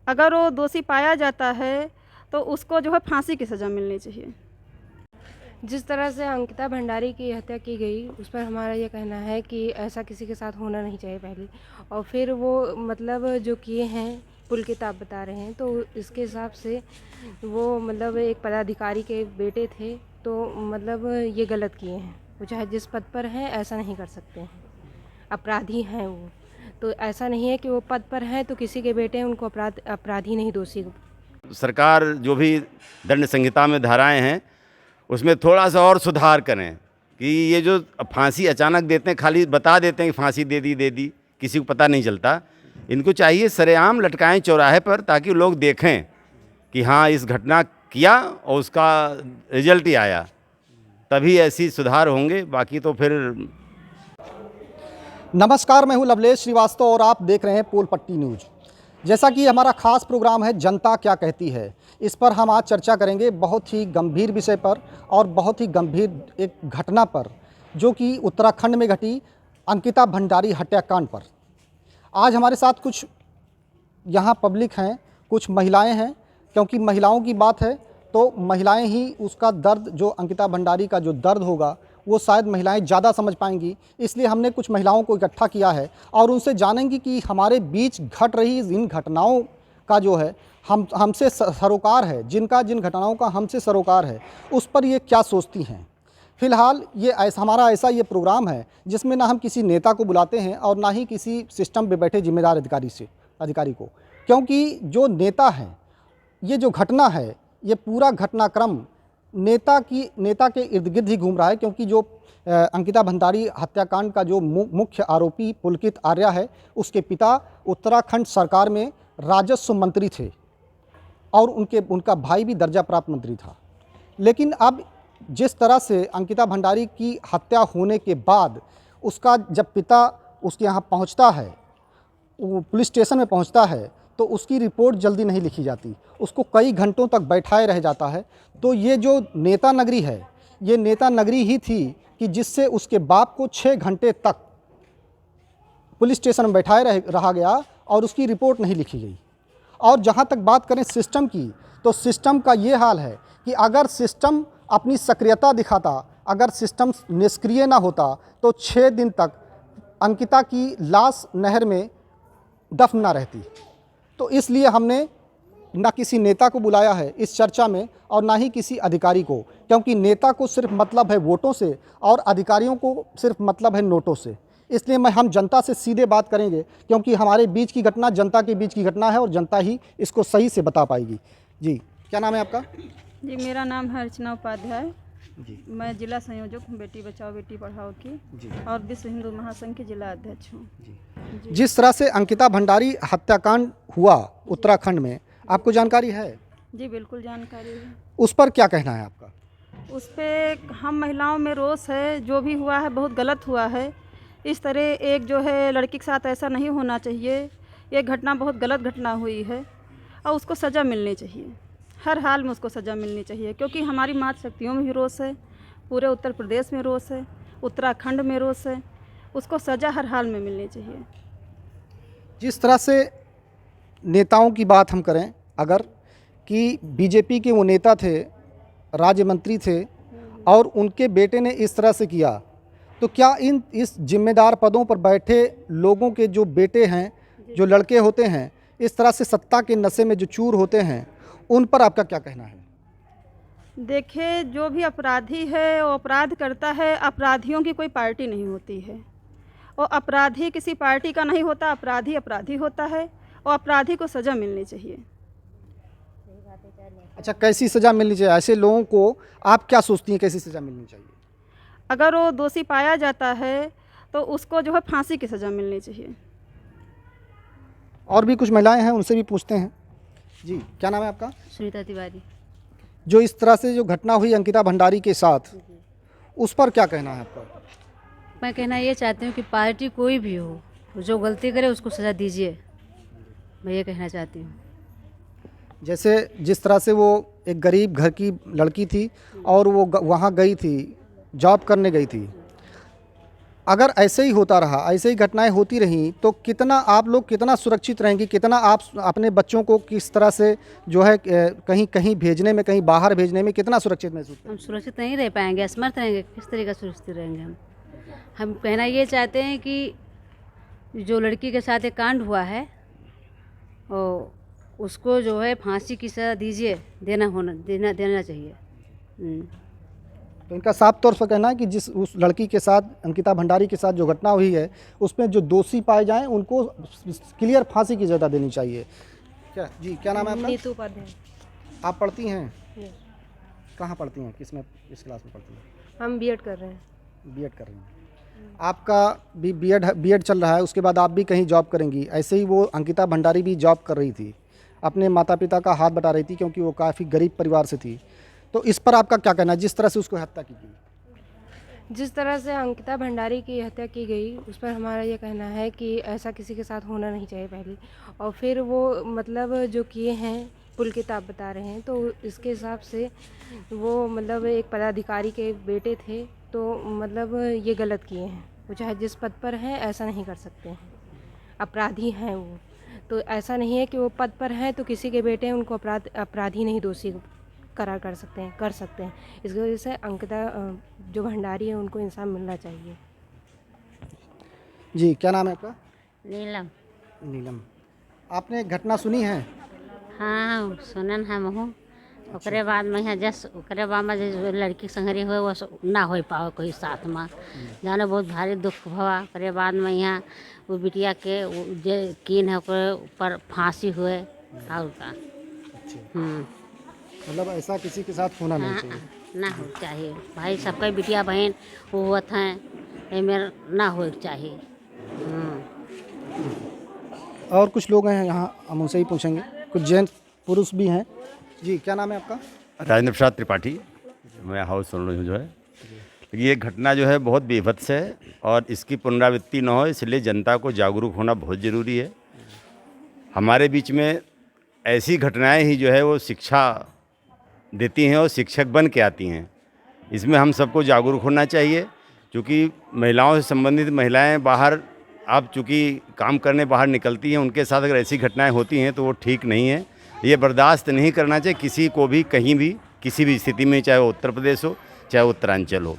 अगर वो दोषी पाया जाता है तो उसको जो है फांसी की सज़ा मिलनी चाहिए। जिस तरह से अंकिता भंडारी की हत्या की गई उस पर हमारा ये कहना है कि ऐसा किसी के साथ होना नहीं चाहिए पहले, और फिर वो मतलब जो किए हैं पुलकित आप बता रहे हैं, तो इसके हिसाब से वो मतलब एक पदाधिकारी के बेटे थे, तो मतलब ये गलत किए हैं। वो चाहे जिस पद पर हैं ऐसा नहीं कर सकते हैं, अपराधी हैं वो। तो ऐसा नहीं है कि वो पद पर हैं तो किसी के बेटे हैं उनको अपराधी नहीं, दोषी। सरकार जो भी दंड संहिता में धाराएं हैं उसमें थोड़ा सा और सुधार करें कि ये जो फांसी अचानक देते हैं, खाली बता देते हैं कि फांसी दे दी, किसी को पता नहीं चलता। इनको चाहिए सरेआम लटकाएं चौराहे पर, ताकि लोग देखें कि हाँ इस घटना किया और उसका रिजल्ट ही आया, तभी ऐसी सुधार होंगे। बाकी तो फिर। नमस्कार, मैं हूं लवलेश श्रीवास्तव और आप देख रहे हैं पोल पट्टी न्यूज़। जैसा कि हमारा खास प्रोग्राम है जनता क्या कहती है, इस पर हम आज चर्चा करेंगे बहुत ही गंभीर विषय पर और बहुत ही गंभीर एक घटना पर जो कि उत्तराखंड में घटी, अंकिता भंडारी हत्याकांड पर। आज हमारे साथ कुछ यहाँ पब्लिक हैं, कुछ महिलाएं हैं, क्योंकि महिलाओं की बात है तो महिलाएं ही उसका दर्द, जो अंकिता भंडारी का जो दर्द होगा वो शायद महिलाएं ज़्यादा समझ पाएंगी। इसलिए हमने कुछ महिलाओं को इकट्ठा किया है और उनसे जानेंगे कि हमारे बीच घट रही इन घटनाओं का जो है हमसे सरोकार है, जिन घटनाओं का हमसे सरोकार है, उस पर ये क्या सोचती हैं। फ़िलहाल ये हमारा ऐसा ये प्रोग्राम है जिसमें ना हम किसी नेता को बुलाते हैं और ना ही किसी सिस्टम पे बैठे जिम्मेदार अधिकारी को, क्योंकि जो नेता हैं, ये जो घटना है, ये पूरा घटनाक्रम नेता के इर्द गिर्द ही घूम रहा है। क्योंकि जो अंकिता भंडारी हत्याकांड का जो मुख्य आरोपी पुलकित आर्या है, उसके पिता उत्तराखंड सरकार में राजस्व मंत्री थे और उनका भाई भी दर्जा प्राप्त मंत्री था। लेकिन अब जिस तरह से अंकिता भंडारी की हत्या होने के बाद उसका जब पिता उसके यहाँ पहुँचता है, वो पुलिस स्टेशन में पहुँचता है, तो उसकी रिपोर्ट जल्दी नहीं लिखी जाती, उसको कई घंटों तक बैठाए रह जाता है। तो ये जो नेता नगरी है, ये नेता नगरी ही थी कि जिससे उसके बाप को 6 घंटे तक पुलिस स्टेशन में बैठाए रहा गया और उसकी रिपोर्ट नहीं लिखी गई। और जहाँ तक बात करें सिस्टम की, तो सिस्टम का ये हाल है कि अगर सिस्टम अपनी सक्रियता दिखाता, अगर सिस्टम निष्क्रिय ना होता, तो 6 दिन तक अंकिता की लाश नहर में दफन ना रहती। तो इसलिए हमने ना किसी नेता को बुलाया है इस चर्चा में और ना ही किसी अधिकारी को, क्योंकि नेता को सिर्फ मतलब है वोटों से और अधिकारियों को सिर्फ मतलब है नोटों से। इसलिए हम जनता से सीधे बात करेंगे, क्योंकि हमारे बीच की घटना जनता के बीच की घटना है और जनता ही इसको सही से बता पाएगी। जी, क्या नाम है आपका? जी, मेरा नाम है अर्चना उपाध्याय जी। मैं जिला संयोजक हूँ बेटी बचाओ बेटी पढ़ाओ की जी। और विश्व हिंदू महासंघ के जिला अध्यक्ष हूँ जी। जिस तरह से अंकिता भंडारी हत्याकांड हुआ उत्तराखंड में, आपको जानकारी है? जी बिल्कुल जानकारी है। उस पर क्या कहना है आपका? उस पर हम महिलाओं में रोष है, जो भी हुआ है बहुत गलत हुआ है। इस तरह एक जो है लड़की के साथ ऐसा नहीं होना चाहिए। ये घटना बहुत गलत घटना हुई है और उसको सज़ा मिलनी चाहिए, हर हाल में उसको सज़ा मिलनी चाहिए। क्योंकि हमारी मातृशक्तियों में भी रोष है, पूरे उत्तर प्रदेश में रोष है, उत्तराखंड में रोष है, उसको सज़ा हर हाल में मिलनी चाहिए। जिस तरह से नेताओं की बात हम करें अगर, कि बीजेपी के वो नेता थे, राज्य मंत्री थे और उनके बेटे ने इस तरह से किया, तो क्या इस जिम्मेदार पदों पर बैठे लोगों के जो बेटे हैं, जो लड़के होते हैं, इस तरह से सत्ता के नशे में जो चूर होते हैं, उन पर आपका क्या कहना है? देखिए, जो भी अपराधी है वो अपराध करता है, अपराधियों की कोई पार्टी नहीं होती है और अपराधी किसी पार्टी का नहीं होता, अपराधी अपराधी होता है और अपराधी को सज़ा मिलनी चाहिए। अच्छा, कैसी सज़ा मिलनी चाहिए? ऐसे लोगों को आप क्या सोचती हैं कैसी सज़ा मिलनी चाहिए? अगर वो दोषी पाया जाता है तो उसको जो है फांसी की सज़ा मिलनी चाहिए। और भी कुछ महिलाएं हैं, उनसे भी पूछते हैं। जी, क्या नाम है आपका? सुनीता तिवारी। जो इस तरह से जो घटना हुई अंकिता भंडारी के साथ, उस पर क्या कहना है आपका? मैं कहना ये चाहती हूँ कि पार्टी कोई भी हो, जो गलती करे उसको सज़ा दीजिए, मैं ये कहना चाहती हूँ। जैसे जिस तरह से वो एक गरीब घर की लड़की थी और वो वहाँ गई थी, जॉब करने गई थी, अगर ऐसे ही होता रहा, ऐसे ही घटनाएं होती रहीं, तो कितना आप लोग कितना सुरक्षित रहेंगे, कितना आप अपने बच्चों को किस तरह से जो है कहीं कहीं भेजने में, कहीं बाहर भेजने में कितना सुरक्षित महसूस करेंगे? हम सुरक्षित नहीं रह पाएंगे, असमर्थ रहेंगे, किस तरीके से सुरक्षित रहेंगे हम कहना ये चाहते हैं कि जो लड़की के साथ एक कांड हुआ है और उसको जो है फांसी की सज़ा दीजिए, देना चाहिए। तो इनका साफ तौर पर कहना है कि जिस उस लड़की के साथ, अंकिता भंडारी के साथ जो घटना हुई है, उसमें जो दोषी पाए जाएं उनको क्लियर फांसी की सज़ा देनी चाहिए। क्या जी, क्या नाम है आपका? नीतू उपाध्याय। आप पढ़ती हैं? Yes। कहाँ पढ़ती हैं, किस में, किस क्लास में पढ़ती हैं? हम बीएड कर रहे हैं। बीएड कर रही हैं। आपका भी बीएड चल रहा है, उसके बाद आप भी कहीं जॉब करेंगी। ऐसे ही वो अंकिता भंडारी भी जॉब कर रही थी, अपने माता पिता का हाथ बटा रही थी, क्योंकि वो काफ़ी गरीब परिवार से थी। तो इस पर आपका क्या कहना है, जिस तरह से उसको हत्या की गई? जिस तरह से अंकिता भंडारी की हत्या की गई, उस पर हमारा ये कहना है कि ऐसा किसी के साथ होना नहीं चाहिए पहले, और फिर वो मतलब जो किए हैं पुल की ताब बता रहे हैं, तो इसके हिसाब से वो मतलब एक पदाधिकारी के बेटे थे, तो मतलब ये गलत किए हैं। वो चाहे जिस पद पर हैं ऐसा नहीं कर सकते हैं, अपराधी हैं वो। तो ऐसा नहीं है कि वो पद पर हैं तो किसी के बेटे हैं उनको अपराधी नहीं, दोषी करार कर सकते हैं। इसकी वजह से अंकिता जो भंडारी है उनको इंसाफ मिलना चाहिए। जी, क्या नाम है आपका? नीलम। नीलम। आपने घटना सुनी है? हाँ, सुनन हम हूँ। ओकरे बाद में यहाँ ओकरे बाद में जो लड़की संगरी हुए वो ना हो पाओ कोई साथ में, जाने बहुत भारी दुख भवा। ओकरे बाद में यहाँ वो बिटिया के जे कीन है ओकरे ऊपर फांसी हुए और का। मतलब ऐसा किसी के साथ होना नहीं चाहिए। ना हो चाहिए भाई, सबका बिटिया बहन वो होत हैं, एमे ना हो चाहिए। और कुछ लोग हैं यहाँ, हम उनसे ही पूछेंगे। कुछ जेंट्स पुरुष भी हैं। जी, क्या नाम है आपका? राजेंद्र प्रसाद त्रिपाठी, मैं हाउस ओनर हूँ जो है। ये घटना जो है बहुत बेभत्स है और इसकी पुनरावृत्ति न हो, इसलिए जनता को जागरूक होना बहुत ज़रूरी है। हमारे बीच में ऐसी घटनाएं ही जो है वो शिक्षा देती हैं और शिक्षक बन के आती हैं। इसमें हम सबको जागरूक होना चाहिए, क्योंकि महिलाओं से संबंधित महिलाएं बाहर, आप चूँकि काम करने बाहर निकलती हैं, उनके साथ अगर ऐसी घटनाएं होती हैं तो वो ठीक नहीं है। ये बर्दाश्त नहीं करना चाहिए किसी को भी, कहीं भी, किसी भी स्थिति में, चाहे वो उत्तर प्रदेश हो, चाहे उत्तरांचल हो,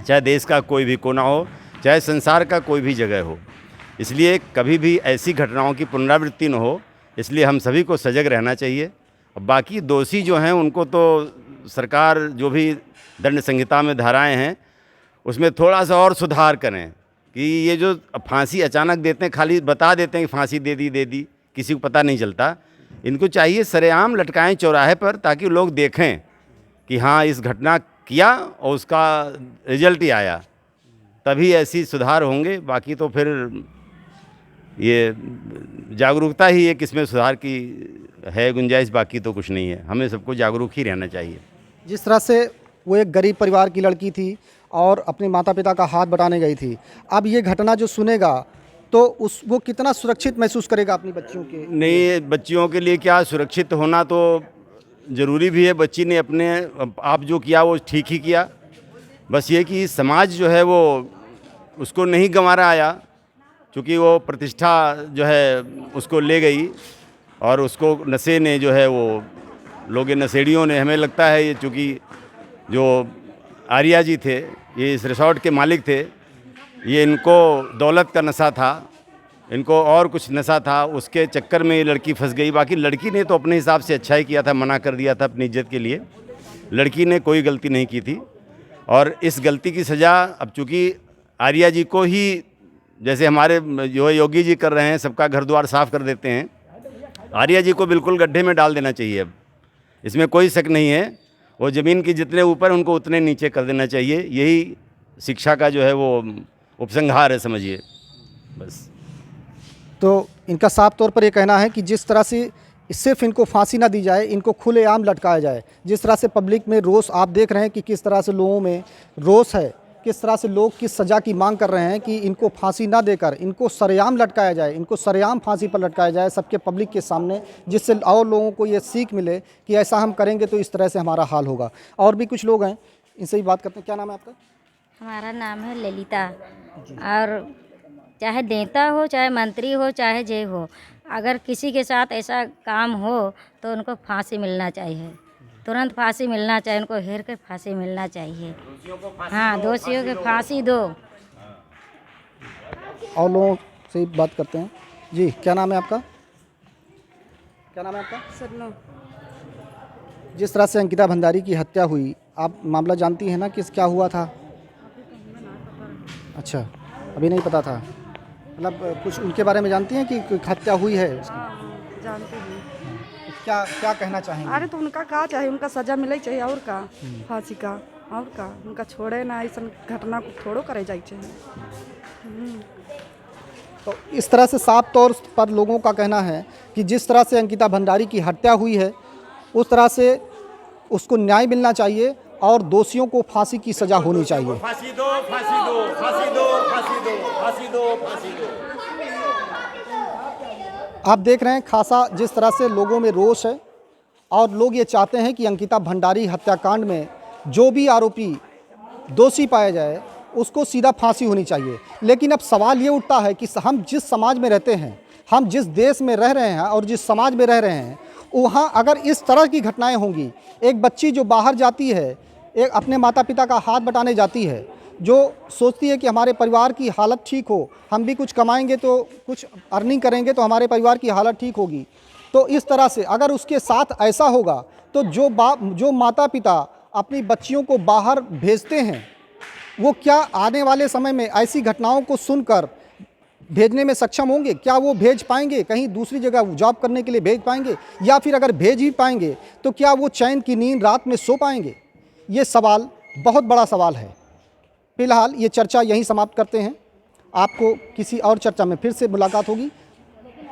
चाहे देश का कोई भी कोना हो, चाहे संसार का कोई भी जगह हो। इसलिए कभी भी ऐसी घटनाओं की पुनरावृत्ति न हो, इसलिए हम सभी को सजग रहना चाहिए। और बाकी दोषी जो हैं उनको तो सरकार जो भी दंड संहिता में धाराएं हैं उसमें थोड़ा सा और सुधार करें, कि ये जो फांसी अचानक देते हैं, खाली बता देते हैं कि फांसी दे दी, किसी को पता नहीं चलता। इनको चाहिए सरेआम लटकाएं चौराहे पर, ताकि लोग देखें कि हाँ इस घटना किया और उसका रिजल्ट ही आया, तभी ऐसी सुधार होंगे। बाकी तो फिर ये जागरूकता ही एक इसमें सुधार की है गुंजाइश, बाकी तो कुछ नहीं है। हमें सबको जागरूक ही रहना चाहिए। जिस तरह से वो एक गरीब परिवार की लड़की थी और अपने माता पिता का हाथ बटाने गई थी, अब ये घटना जो सुनेगा तो वो कितना सुरक्षित महसूस करेगा अपनी बच्चियों के? नहीं, बच्चियों के लिए क्या, सुरक्षित होना तो ज़रूरी भी है। बच्ची ने अपने आप जो किया वो ठीक ही किया। बस ये कि समाज जो है वो उसको नहीं गंवारा आया, क्योंकि वो प्रतिष्ठा जो है उसको ले गई और उसको नशे ने जो है वो लोग, नशेड़ियों ने, हमें लगता है ये, चूँकि जो आर्या जी थे, ये इस रिसोर्ट के मालिक थे, ये इनको दौलत का नशा था, इनको और कुछ नशा था, उसके चक्कर में ये लड़की फंस गई। बाकी लड़की ने तो अपने हिसाब से अच्छा ही किया था, मना कर दिया था अपनी इज्जत के लिए। लड़की ने कोई गलती नहीं की थी और इस गलती की सज़ा अब चूँकि आर्या जी को ही, जैसे हमारे जो है योगी जी कर रहे हैं, सबका घर द्वार साफ़ कर देते हैं, आर्या जी को बिल्कुल गड्ढे में डाल देना चाहिए। अब इसमें कोई शक नहीं है, वो ज़मीन की जितने ऊपर उनको उतने नीचे कर देना चाहिए। यही शिक्षा का जो है वो उपसंहार है, समझिए बस। तो इनका साफ तौर पर ये कहना है कि जिस तरह से सिर्फ इनको फांसी ना दी जाए, इनको खुलेआम लटकाया जाए। जिस तरह से पब्लिक में रोष आप देख रहे हैं कि किस तरह से लोगों में रोष है, किस तरह से लोग किस सज़ा की मांग कर रहे हैं कि इनको फांसी ना देकर इनको सरेआम लटकाया जाए, इनको सरेआम फांसी पर लटकाया जाए सबके पब्लिक के सामने, जिससे और लोगों को ये सीख मिले कि ऐसा हम करेंगे तो इस तरह से हमारा हाल होगा। और भी कुछ लोग हैं, इनसे ही बात करते हैं। क्या नाम है आपका? हमारा नाम है ललिता। और चाहे नेता हो, चाहे मंत्री हो, चाहे जे हो, अगर किसी के साथ ऐसा काम हो तो उनको फांसी मिलना चाहिए, तुरंत फांसी मिलना चाहिए, उनको हेर के फांसी मिलना चाहिए। हाँ, दोषियों के फांसी दो। और लोगों से बात करते हैं। जी, क्या नाम है आपका? क्या नाम है आपका? सन्नो। जिस तरह से अंकिता भंडारी की हत्या हुई, आप मामला जानती हैं ना, किस क्या हुआ था? अच्छा, अभी नहीं पता था। मतलब कुछ उनके बारे में जानती हैं कि हत्या हुई है उसकी? जानते हैं। क्या क्या कहना चाहेंगे? अरे तो उनका का चाहिए, उनका सजा मिले चाहिए और का, फांसी का और का, उनका छोड़े ना, ऐसा घटना को थोड़ो करे जाए चाहिए। तो इस तरह से साफ तौर पर लोगों का कहना है कि जिस तरह से अंकिता भंडारी की हत्या हुई है, उस तरह से उसको न्याय मिलना चाहिए और दोषियों को फांसी की सज़ा होनी चाहिए। फांसी दो, फांसी दो, फांसी दो, फांसी दो, फांसी दो, फांसी दो। आप देख रहे हैं खासा जिस तरह से लोगों में रोष है और लोग ये चाहते हैं कि अंकिता भंडारी हत्याकांड में जो भी आरोपी दोषी पाया जाए उसको सीधा फांसी होनी चाहिए। लेकिन अब सवाल ये उठता है कि हम जिस समाज में रहते हैं, हम जिस देश में रह रहे हैं और जिस समाज में रह रहे हैं, वहाँ अगर इस तरह की घटनाएं होंगी, एक बच्ची जो बाहर जाती है, एक अपने माता पिता का हाथ बटाने जाती है, जो सोचती है कि हमारे परिवार की हालत ठीक हो, हम भी कुछ कमाएंगे तो कुछ अर्निंग करेंगे तो हमारे परिवार की हालत ठीक होगी, तो इस तरह से अगर उसके साथ ऐसा होगा तो जो माता पिता अपनी बच्चियों को बाहर भेजते हैं, वो क्या आने वाले समय में ऐसी घटनाओं को सुनकर भेजने में सक्षम होंगे? क्या वो भेज पाएंगे, कहीं दूसरी जगह जॉब करने के लिए भेज पाएंगे? या फिर अगर भेज भी पाएंगे तो क्या वो चैन की नींद रात में सो पाएंगे? ये सवाल बहुत बड़ा सवाल है। फिलहाल ये चर्चा यहीं समाप्त करते हैं। आपको किसी और चर्चा में फिर से मुलाकात होगी।